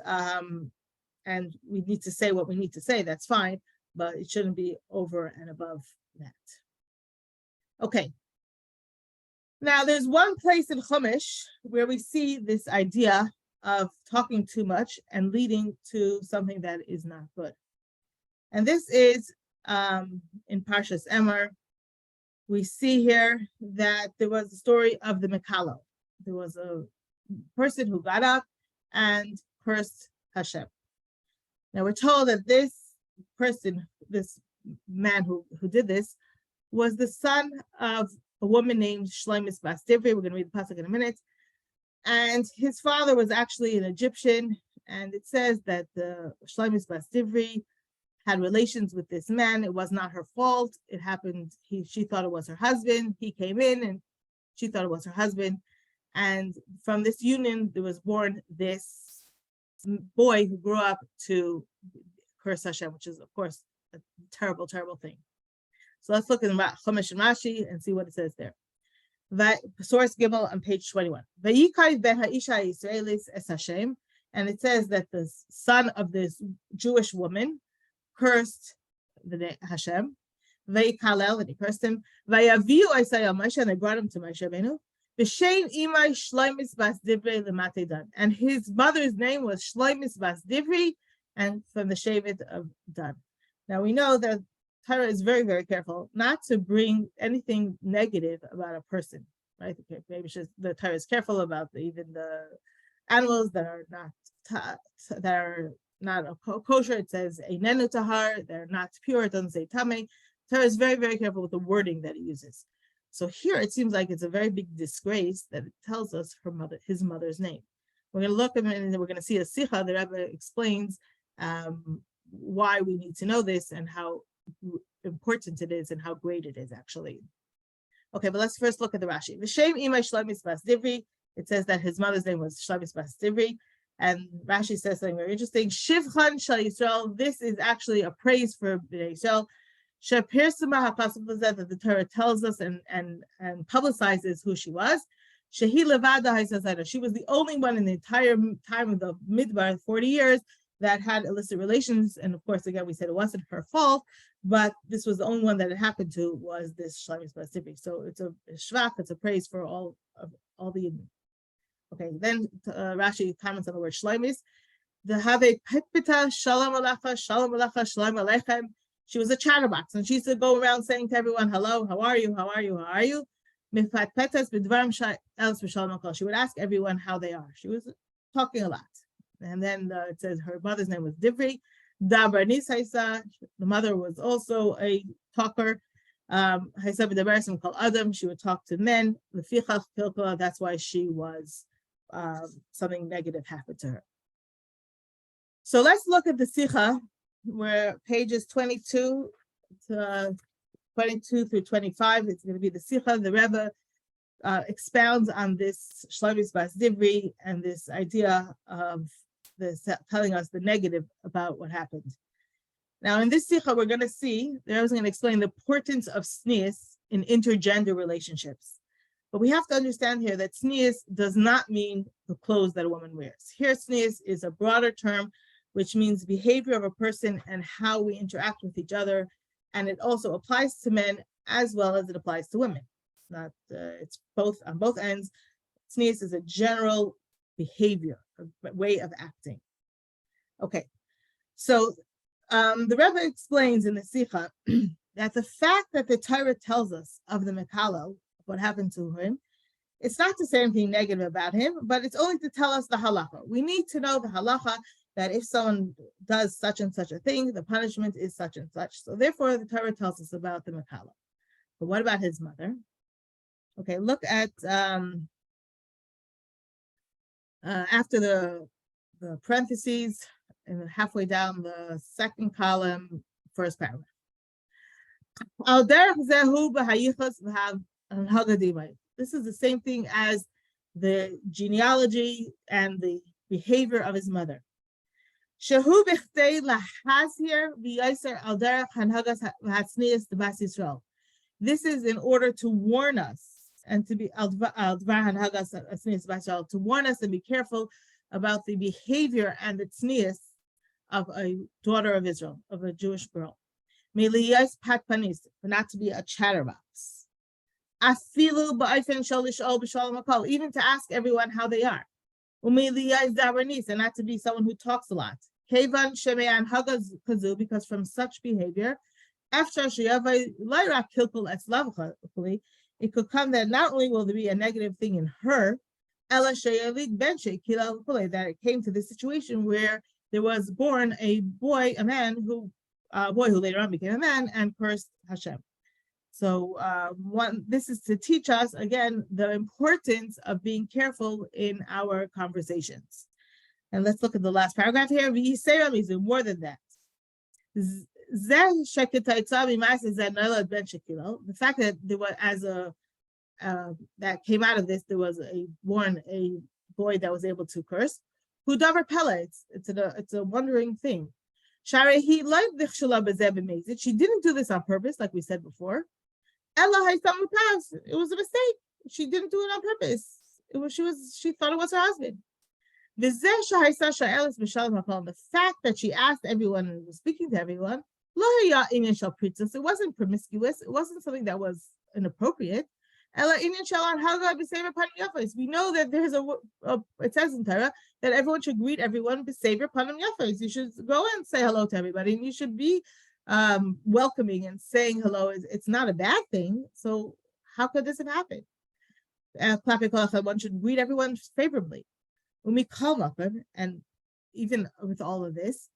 we need to say what we need to say. That's fine, but it shouldn't be over and above that. Okay. Now, there's one place in Chumash where we see this idea of talking too much and leading to something that is not good. And this is in Parshas Emor. We see here that there was a story of the Mekalo. There was a person who got up and cursed Hashem. Now, we're told that this person, this man who did this, was the son of a woman named Shleimis Bas Divri. We're going to read the pasuk in a minute. And his father was actually an Egyptian. And it says that the Shleimis Bas Divri had relations with this man. It was not her fault. It happened. She thought it was her husband. He came in and she thought it was her husband. And from this union, there was born this boy who grew up to curse Hashem, which is, of course, a terrible, terrible thing. So let's look at Chumash and Rashi and see what it says there. Source Gimel on page 21. Vayikai ben ha'isha Yisraelis es Hashem, and it says that the son of this Jewish woman cursed the Hashem. Vayikalel, and he cursed him. Vayaviu Isaiah Moshe, and they brought him to Moshe Rabbeinu. V'shem imay Shlomis bas Divrei lemate Dan. And his mother's name was Shlomis bas Divrei, and from the Shevet of Dan. Now we know that Torah is very, very careful not to bring anything negative about a person, right? Maybe the Torah is careful about even the animals that are not kosher. It says einenu tahar, they're not pure. It doesn't say tamei. Torah is very, very careful with the wording that it uses. So here it seems like it's a very big disgrace that it tells us his mother's name. We're going to look at it and we're going to see a sicha. The Rebbe explains why we need to know this and how important it is and how great it is actually. Okay, but let's first look at the Rashi. V'shem imay Shlomis bas Divrei. It says that his mother's name was Shlomis bas Divrei. And Rashi says something very interesting. Shivchan shel Yisrael. This is actually a praise for Bnei Yisrael. That the Torah tells us and publicizes who she was. She was the only one in the entire time of the Midbar, 40 years, that had illicit relations. And of course, again, we said it wasn't her fault, but this was the only one that it happened to was this Shlomis bas Divrei. So it's a shvach, it's a praise for all the. Okay, then Rashi comments on the word Shlomis. The have pitpita shalom alecha, shalom aleichem. She was a chatterbox, and she used to go around saying to everyone, "Hello, how are you? How are you? How are you?" She would ask everyone how they are. She was talking a lot. And then it says her mother's name was Divrei. The mother was also a talker. She would talk to men. That's why she was something negative happened to her. So let's look at the Sicha, where pages 22 through 25. It's going to be the Sicha. The Rebbe expounds on this Shlomis bas Divrei and this idea of this telling us the negative about what happened. Now, in this Sicha, we're going to see, the Rebbe is going to explain the importance of tznius in intergender relationships. But we have to understand here that tznius does not mean the clothes that a woman wears. Here, tznius is a broader term, which means behavior of a person and how we interact with each other. And it also applies to men as well as it applies to women. It's both on both ends. Tznius is a general behavior, a way of acting. Okay, so the Rebbe explains in the Sicha that the fact that the Torah tells us of the Mekhalel, what happened to him, it's not to say anything negative about him, but it's only to tell us the halacha. We need to know the halacha that if someone does such and such a thing, the punishment is such and such. So therefore, the Torah tells us about the Mekhalel. But what about his mother? Okay, look at after the parentheses and halfway down the second column, first paragraph. This is the same thing as the genealogy and the behavior of his mother. This is in order to warn us and to be to warn us and be careful about the behavior and the tznius of a daughter of Israel, of a Jewish girl. Not to be a chatterbox. Even to ask everyone how they are. And not to be someone who talks a lot. Because from such behavior, it could come that not only will there be a negative thing in her, that it came to this situation where there was born a boy who later on became a man and cursed Hashem. So this is to teach us, again, the importance of being careful in our conversations. And let's look at the last paragraph here. More than that. The fact that there was, that came out of this, there was a boy that was able to curse. Hudavar Pella, it's a wondering thing. She didn't do this on purpose, like we said before. It was a mistake. She didn't do it on purpose. She thought it was her husband. The fact that she asked everyone and was speaking to everyone, it wasn't promiscuous. It wasn't something that was inappropriate. Ella Inyan Shalom Haga B'Sever Panim Yafos. We know that there's it says in Torah that everyone should greet everyone B'Sever Panim Yafos. You should go and say hello to everybody, and you should be welcoming and saying hello. It's not a bad thing. So how could this have happened? One should greet everyone favorably. When we call up, and even with all of this,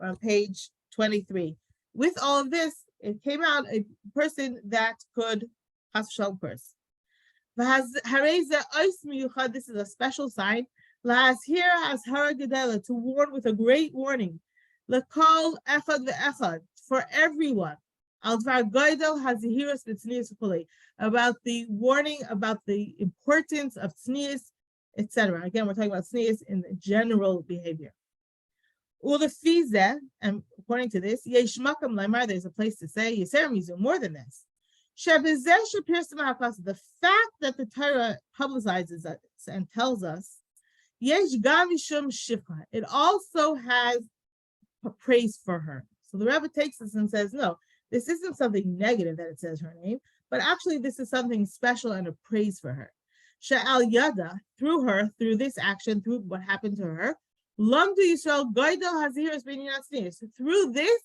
on page 23. With all of this, it came out a person that could curse. This is a special sign. To warn with a great warning. For everyone. About the warning about the importance of tznius, etc. Again, we're talking about tznius in the general behavior. And according to this, there's a place to say more than this. The fact that the Torah publicizes us and tells us, it also has a praise for her. So the Rebbe takes this and says, no, this isn't something negative that it says her name, but actually this is something special and a praise for her. Sha'al Yada, through this action, through what happened to her, Lamdu Yisrael Goydel Haziris Ben Yatznius. Through this,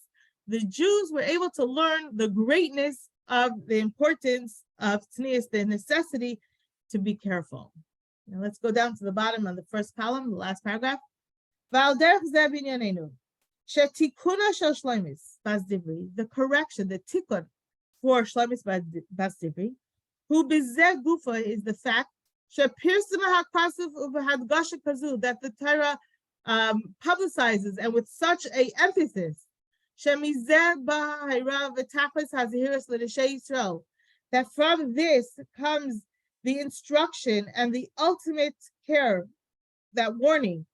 the Jews were able to learn the greatness of the importance of tznius, the necessity to be careful. Now let's go down to the bottom on the first column, the last paragraph. The correction, the tikkun for Shlomis Bas Divri, who bizeh gufa is the fact that the Torah publicizes and with such a emphasis that from this comes the instruction and the ultimate care, that warning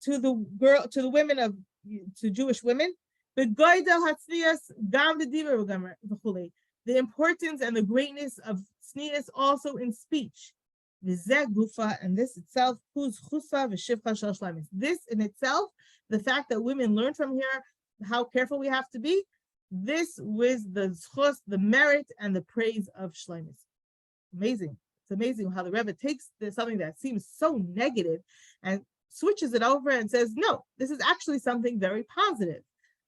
to the women to Jewish women, the importance and the greatness of tznius also in speech. And this itself, this in itself, the fact that women learn from here how careful we have to be, this with the zchus, the merit and the praise of shleimus. Amazing. It's amazing how the Rebbe takes something that seems so negative and switches it over and says, no, this is actually something very positive.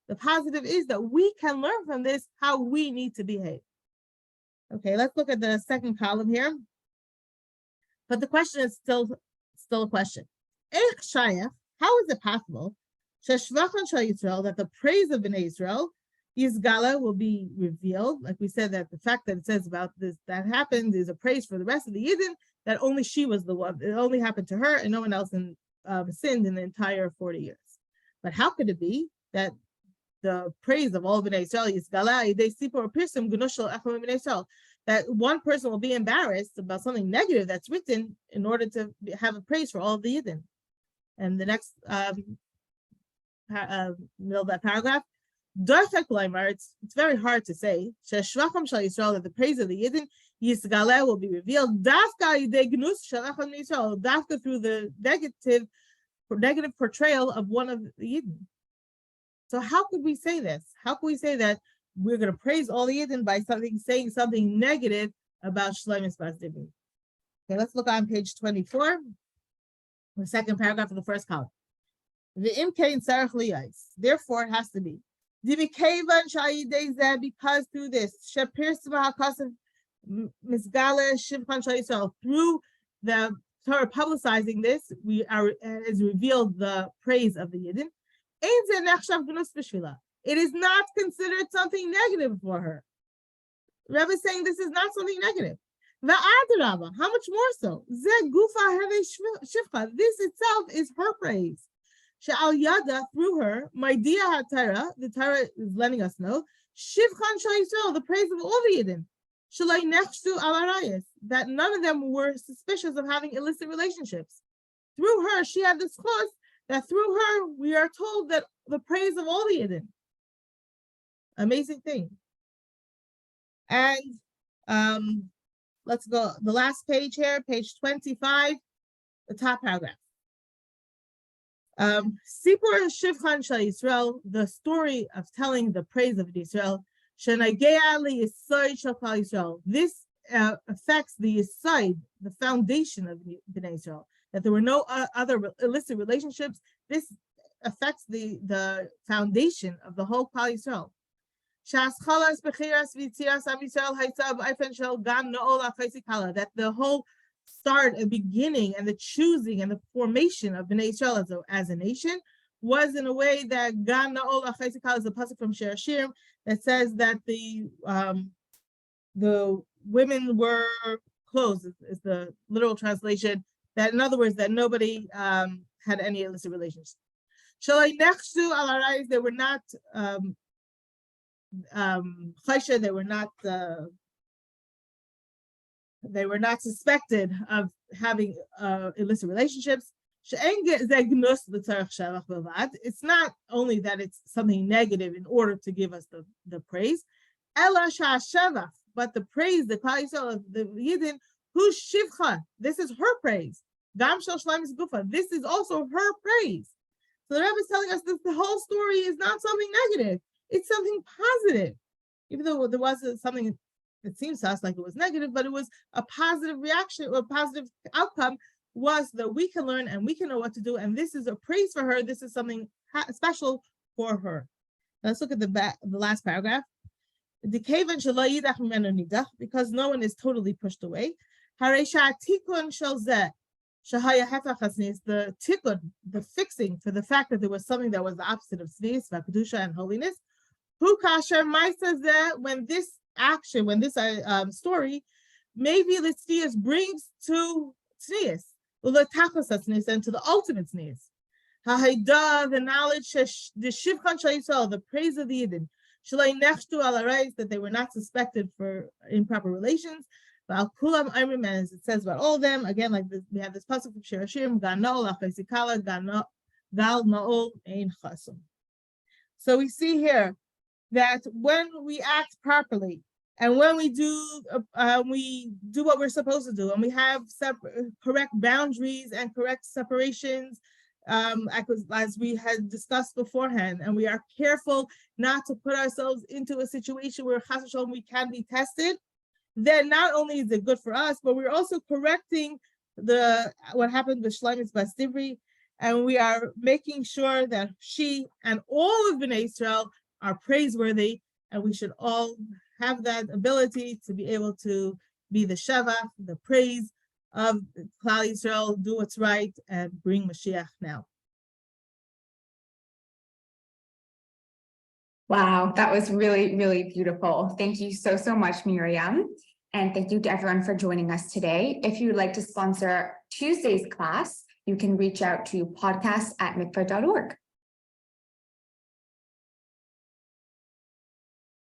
The positive is that we can learn from this how we need to behave. Okay, let's look at the second column here. But the question is still a question. How is it possible that the praise of Bnei Israel, Yisgala, will be revealed? Like we said, that the fact that it says about this that happened is a praise for the rest of the Yidden, that only she was the one, it only happened to her and no one else sinned in the entire 40 years. But how could it be that the praise of all Bnei Israel, Yisgala, that one person will be embarrassed about something negative that's written in order to have a praise for all of the Yidden? And the next middle of that paragraph, it's very hard to say that the praise of the Yidden Yisgaleh will be revealed dafka through the negative portrayal of one of the Yidden. So how could we say this? How could we say that we're going to praise all the Yidden by saying something negative about Shlomis Bas Divri? Okay, let's look on page 24, the second paragraph of the first column. The imkain sarach liyais. Therefore, it has to be because through this through the Torah publicizing this, is revealed the praise of the Yidden. It is not considered something negative for her. Rebbe is saying this is not something negative. How much more so? This itself is her praise. Sha'al Yada, through her, my dear HaTorah, the Torah is letting us know, Shivchan Shal the praise of all the Yidden, Shalai Nechshtu Al Arayis, that none of them were suspicious of having illicit relationships. Through her, she had this cause that through her, we are told that the praise of all the Yidden. Amazing thing. And let's go, the last page here, page 25, the top paragraph. Sipur Shivchan Shal Yisrael, the story of telling the praise of Yisrael, This affects the side, the foundation of Bnei Israel, that there were no other illicit relationships. This affects the foundation of the whole Klal Yisrael. That the whole start and beginning and the choosing and the formation of Bnei Israel as a nation was in a way that Gan Na'ol Achaysi Kala is a pasuk from Shir Hashirim that says that the women were closed, is the literal translation. That in other words, that nobody had any illicit relations. Shalai Nechshu al Arayis, they were not they were not suspected of having illicit relationships. It's not only that it's something negative in order to give us the praise, but the praise, the Klal Yisrael of the Yidden, who's Shivcha, this is her praise. This is also her praise. So the Rebbe is telling us that the whole story is not something negative, it's something positive. Even though there was something that seems to us like it was negative, but it was a positive reaction, or a positive outcome, was that we can learn and we can know what to do, and this is a praise for her. This is something special for her. Let's look at the last paragraph. Because no one is totally pushed away. The tikkun, the fixing for the fact that there was something that was the opposite of tznius, kedusha, and holiness. Who kasher says that when this action, when this story, maybe the tznius brings to tznius, and to the ultimate tznius. The knowledge, the shivchan shayisol, the praise of the Yidden, that they were not suspected for improper relations. As it says about all of them, again, like this, we have this pasuk from Shir Hashirim, Gal Na'ol Ein Chasum. So we see here that when we act properly, and when we do what we're supposed to do, and we have correct boundaries and correct separations, as we had discussed beforehand, and we are careful not to put ourselves into a situation where chas v'shalom we can be tested, then not only is it good for us, but we're also correcting what happened with Shlomis Bas Divri, and we are making sure that she and all of Bnei Israel are praiseworthy, and we should all have that ability to be able to be the Shavach, the praise of Klal Yisrael, do what's right, and bring Mashiach now. Wow, that was really, really beautiful. Thank you so, so much, Miriam. And thank you to everyone for joining us today. If you would like to sponsor Tuesday's class, you can reach out to podcast@mikvah.org.